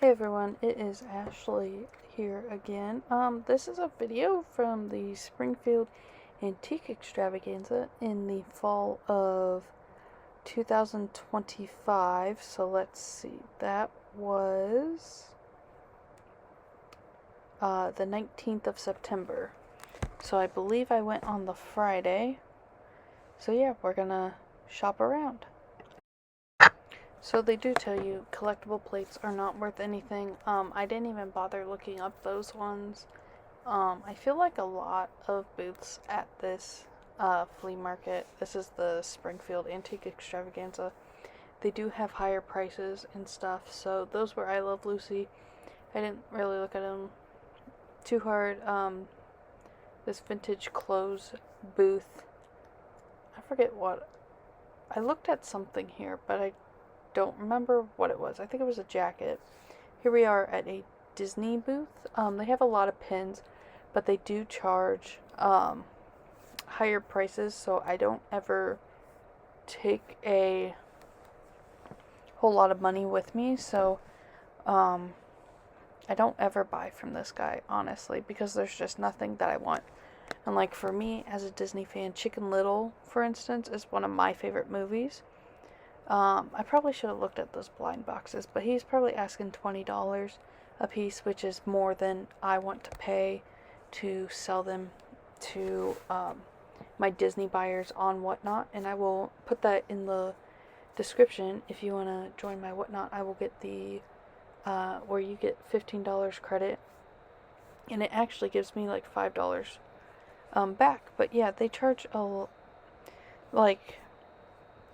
Hey everyone, it is Ashley here again. This is a video from the Springfield Antique Extravaganza in the fall of 2025. So let's see, that was the 19th of September. So I believe I went on the Friday. So yeah, we're gonna shop around. So they do tell you collectible plates are not worth anything. I didn't even bother looking up those ones. I feel like a lot of booths at this flea market, this is the Springfield Antique Extravaganza, they do have higher prices and stuff. So those were I Love Lucy. I didn't really look at them too hard. This vintage clothes booth, I forget what. I looked at something here, but I don't remember what it was. I think it was a jacket. Here we are at a Disney booth. They have a lot of pins, but they do charge higher prices, so I don't ever take a whole lot of money with me. So I don't ever buy from this guy, honestly, because there's just nothing that I want. And like for me as a Disney fan, Chicken Little, for instance, is one of my favorite movies. I probably should have looked at those blind boxes, but he's probably asking $20 a piece, which is more than I want to pay to sell them to my Disney buyers on Whatnot. And I will put that in the description if you want to join my Whatnot. I will get the where you get $15 credit, and it actually gives me like $5 back. But yeah, they charge like,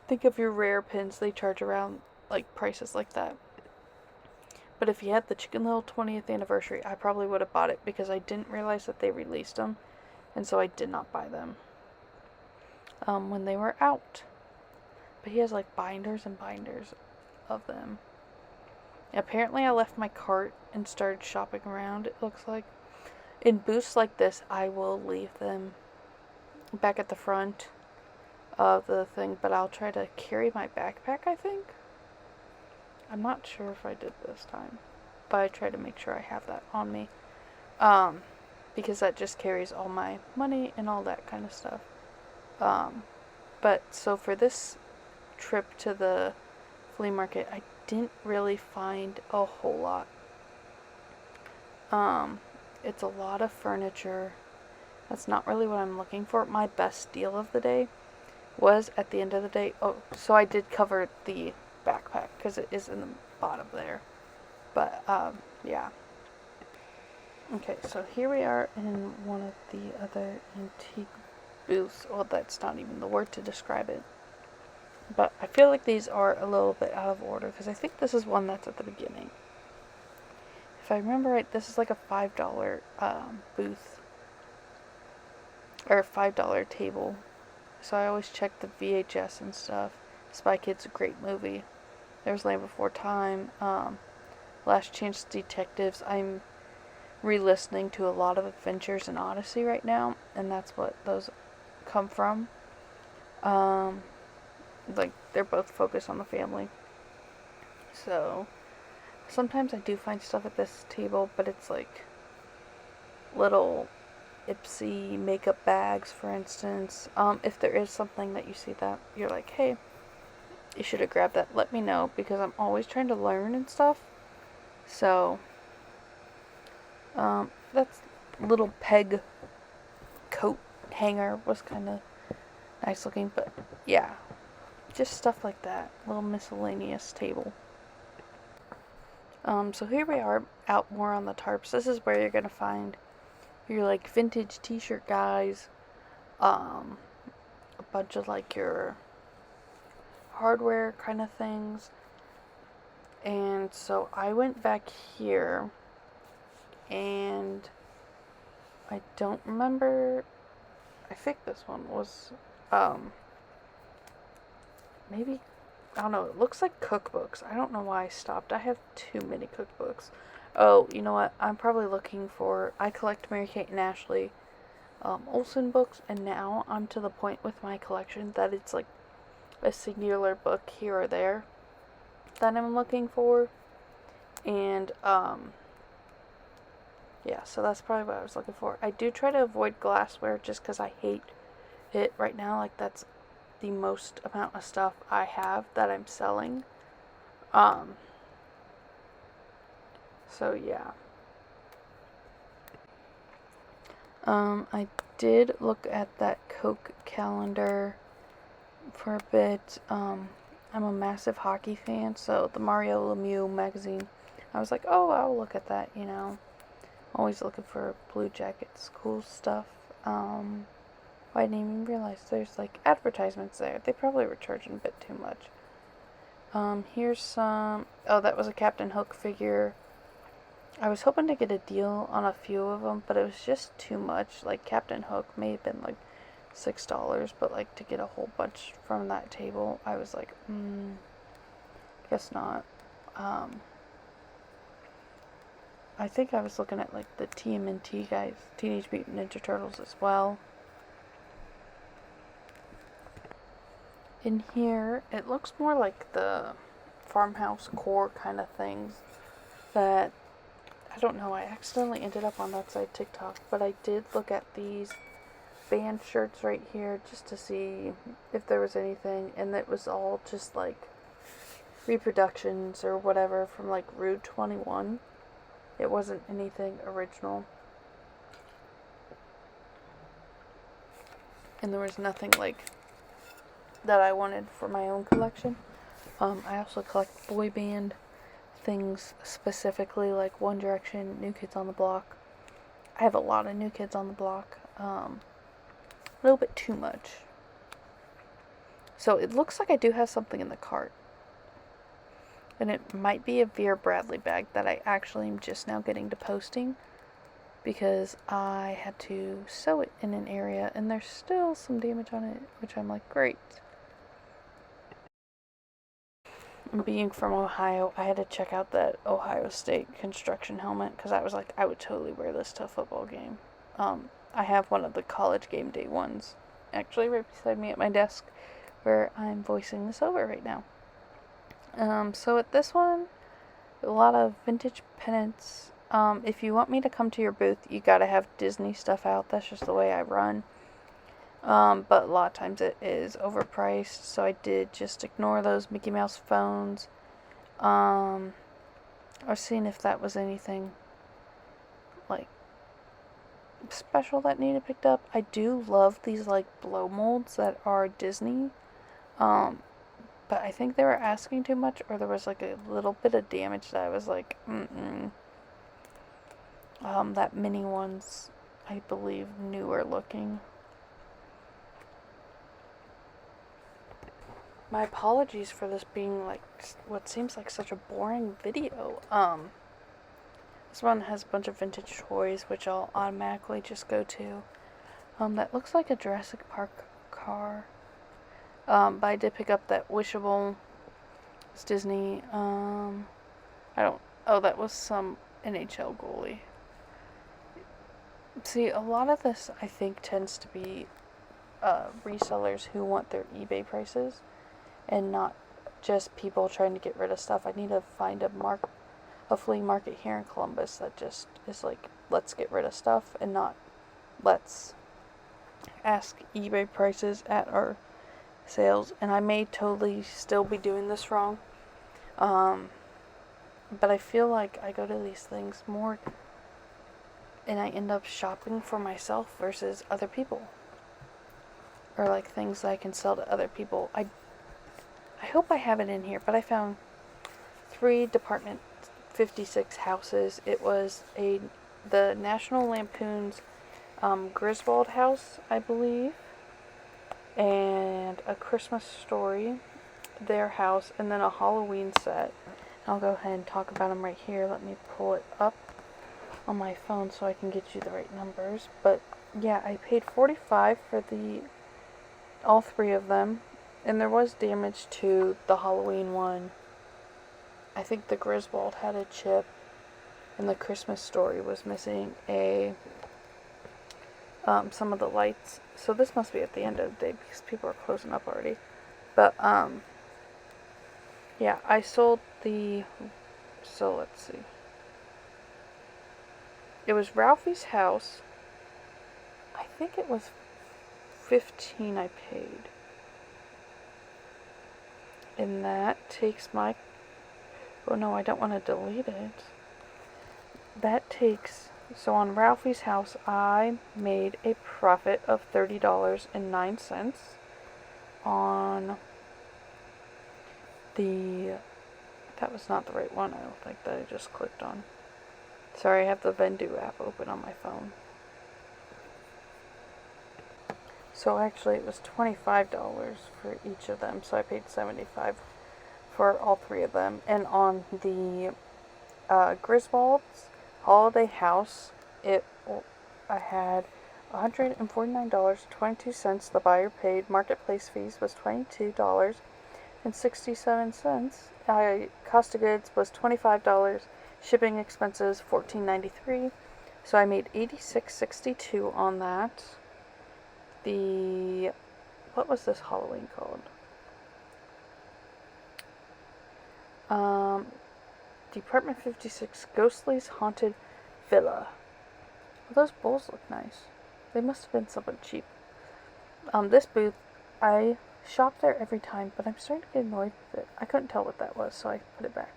think of your rare pins, they charge around like prices like that. But if you had the Chicken Little 20th anniversary, I probably would have bought it because I didn't realize that they released them, and so I did not buy them when they were out. But he has like binders and binders of them. Apparently I left my cart and started shopping around, it looks like. In booths like this, I will leave them back at the front of the thing, but I'll try to carry my backpack, I think. I'm not sure if I did this time, but I try to make sure I have that on me, because that just carries all my money and all that kind of stuff. But so for this trip to the flea market, I didn't really find a whole lot. It's a lot of furniture. That's not really what I'm looking for. My best deal of the day was at the end of the day. Oh, so I did cover the backpack because it is in the bottom there. But yeah. Okay, so here we are in one of the other antique booths. Well, that's not even the word to describe it. But I feel like these are a little bit out of order because I think this is one that's at the beginning. If I remember right, this is like a $5 booth, or a $5 table. So I always check the VHS and stuff. Spy Kids, a great movie. There's Land Before Time. Last Chance Detectives. I'm re-listening to a lot of Adventures in Odyssey right now, and that's what those come from. Like, they're both focused on the family. So sometimes I do find stuff at this table, but it's like little Ipsy makeup bags, for instance. If there is something that you see that you're like, hey, you should have grabbed that, let me know, because I'm always trying to learn and stuff. So that's little peg coat hanger was kind of nice looking, but yeah, just stuff like that, little miscellaneous table. So here we are out more on the tarps. This is where you're gonna find your like vintage t-shirt guys, a bunch of like your hardware kind of things. And so I went back here, and I don't remember, I think this one was maybe, I don't know, it looks like cookbooks. I don't know why I stopped. I have too many cookbooks. Oh, you know what? I'm probably looking for, I collect Mary-Kate and Ashley Olsen books, and now I'm to the point with my collection that it's like a singular book here or there that I'm looking for. And, yeah, so that's probably what I was looking for. I do try to avoid glassware just because I hate it right now. Like, that's the most amount of stuff I have that I'm selling. So yeah. I did look at that Coke calendar for a bit. I'm a massive hockey fan, so the Mario Lemieux magazine, I was like, oh, I'll look at that, you know. Always looking for Blue Jackets, cool stuff. I didn't even realize there's like advertisements there. They probably were charging a bit too much. Here's some, oh, that was a Captain Hook figure. I was hoping to get a deal on a few of them, but it was just too much. Like, Captain Hook may have been like $6, but like to get a whole bunch from that table, I was like, guess not. I think I was looking at like the TMNT guys, Teenage Mutant Ninja Turtles as well. In here, it looks more like the farmhouse core kind of things that, I don't know, I accidentally ended up on that side TikTok, but I did look at these band shirts right here just to see if there was anything, and it was all just like reproductions or whatever from like Rude 21. It wasn't anything original. And there was nothing like that I wanted for my own collection. I also collect boy band things, specifically like One Direction, New Kids on the Block. I have a lot of New Kids on the Block. A little bit too much. So it looks like I do have something in the cart. And it might be a Vera Bradley bag that I actually am just now getting to posting, because I had to sew it in an area and there's still some damage on it, which I'm like, great. Being from Ohio, I had to check out that Ohio State construction helmet, because I was like, I would totally wear this to a football game. I have one of the college game day ones actually right beside me at my desk where I'm voicing this over right now. So at this one, a lot of vintage pennants. If you want me to come to your booth, you gotta have Disney stuff out. That's just the way I run. But a lot of times it is overpriced, so I did just ignore those Mickey Mouse phones. I was seeing if that was anything like special that needed picked up. I do love these like blow molds that are Disney. But I think they were asking too much, or there was like a little bit of damage that I was like, that mini one's, I believe, newer looking. My apologies for this being like what seems like such a boring video. This one has a bunch of vintage toys, which I'll automatically just go to. That looks like a Jurassic Park car. But I did pick up that Wishable. It's Disney. That was some NHL goalie. See, a lot of this, I think, tends to be resellers who want their eBay prices, and not just people trying to get rid of stuff. I need to find a flea market here in Columbus that just is like, let's get rid of stuff, and not let's ask eBay prices at our sales. And I may totally still be doing this wrong, but I feel like I go to these things more and I end up shopping for myself versus other people, or like things that I can sell to other people. I hope I have it in here, but I found 3 Department 56 houses. It was the National Lampoon's Griswold house, I believe, and A Christmas Story, their house, and then a Halloween set. I'll go ahead and talk about them right here. Let me pull it up on my phone so I can get you the right numbers. But yeah, I paid $45 for all 3 of them, and there was damage to the Halloween one. I think the Griswold had a chip, and the Christmas Story was missing some of the lights. So this must be at the end of the day because people are closing up already. But yeah, I sold the So let's see. It was Ralphie's house. I think it was $15 I paid. And that takes my... Oh no, I don't want to delete it. That takes... So on Ralphie's house, I made a profit of $30.09 on the... That was not the right one, I don't think, that I just clicked on. Sorry, I have the Vendoo app open on my phone. So actually it was $25 for each of them, so I paid $75 for all three of them. And on the Griswold's Holiday House, I had $149.22. The buyer paid. Marketplace fees was $22.67. Cost of goods was $25. Shipping expenses $14.93. So I made $86.62 on that. What was this Halloween called? Department 56 Ghostly's Haunted Villa. Well, those bowls look nice. They must have been somewhat cheap. This booth, I shop there every time, but I'm starting to get annoyed with it. I couldn't tell what that was, so I put it back.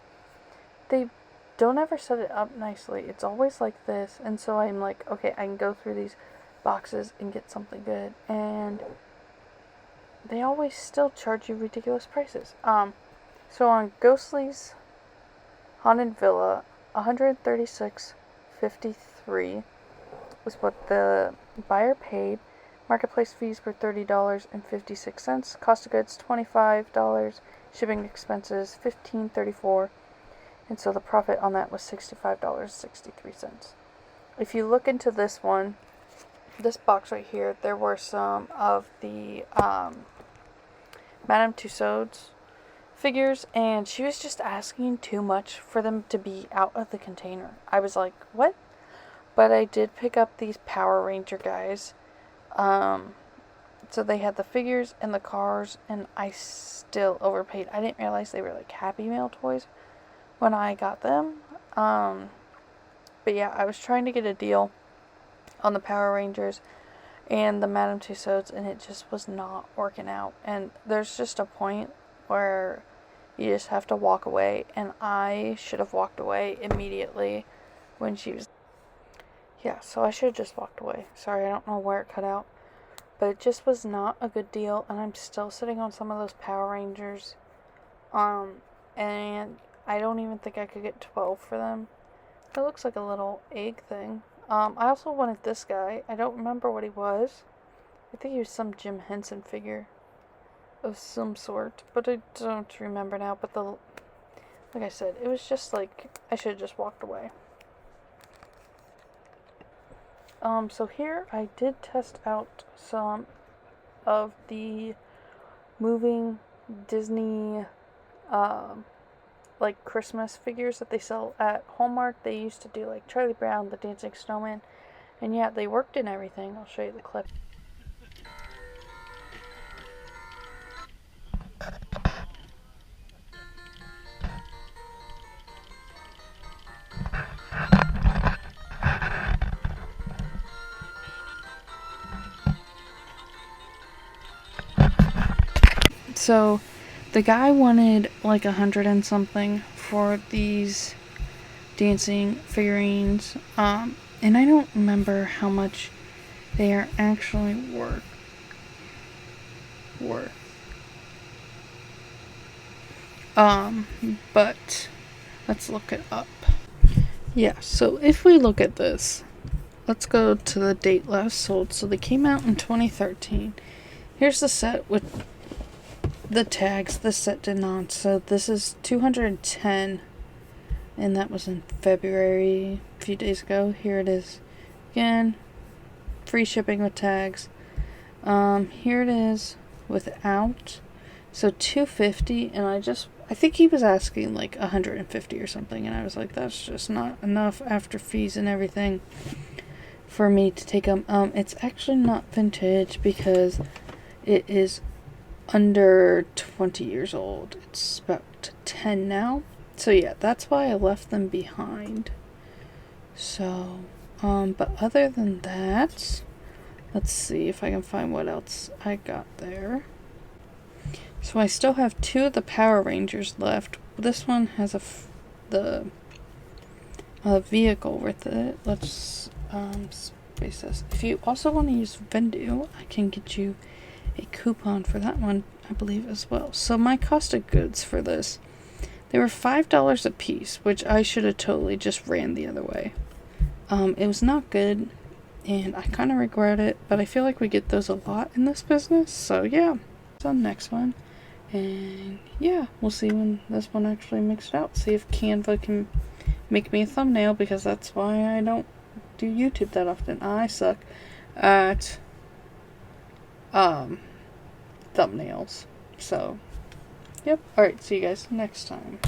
They don't ever set it up nicely. It's always like this, and so I'm like, okay, I can go through these boxes and get something good, and they always still charge you ridiculous prices. So on Ghostly's Haunted Villa, $136.53 was what the buyer paid. Marketplace fees were $30.56. Cost of goods $25. Shipping expenses $15.34. And so the profit on that was $65.63. If you look into this one, this box right here, there were some of the Madame Tussauds figures, and she was just asking too much for them to be out of the container. I was like, what? But I did pick up these Power Ranger guys. So they had the figures and the cars, and I still overpaid. I didn't realize they were like Happy Meal toys when I got them. But yeah, I was trying to get a deal on the Power Rangers and the Madame Tussauds, and it just was not working out. And there's just a point where you just have to walk away, and I should have walked away immediately when she was... Yeah, so I should have just walked away. Sorry, I don't know where it cut out. But it just was not a good deal, and I'm still sitting on some of those Power Rangers. And I don't even think I could get 12 for them. It looks like a little egg thing. I also wanted this guy. I don't remember what he was. I think he was some Jim Henson figure of some sort, but I don't remember now. But like I said, it was just like, I should have just walked away. So here I did test out some of the moving Disney, like Christmas figures that they sell at Hallmark. They used to do like Charlie Brown, the Dancing Snowman, and yeah, they worked in everything. I'll show you the clip. So the guy wanted like 100 and something for these dancing figurines, and I don't remember how much they are actually worth. But let's look it up. Yeah, so if we look at this, let's go to the date last sold. So they came out in 2013. Here's the set with the tags. This set did not. So this is 210, and that was in February, a few days ago. Here it is again, free shipping with tags. Here it is without, so 250, and I think he was asking like 150 or something, and I was like, that's just not enough after fees and everything for me to take them. It's actually not vintage because it is under 20 years old. It's about 10 now. So yeah, that's why I left them behind. So, but other than that, let's see if I can find what else I got there. So I still have 2 of the Power Rangers left. This one has the vehicle with it. Let's space this. If you also want to use Vendoo, I can get you a coupon for that one, I believe, as well. So my cost of goods for this, they were $5 a piece, which I should have totally just ran the other way. It was not good, and I kind of regret it, but I feel like we get those a lot in this business, so yeah. So on the next one, and yeah, we'll see when this one actually makes it out. See if Canva can make me a thumbnail, because that's why I don't do YouTube that often. I suck at thumbnails. So, yep. Alright, see you guys next time.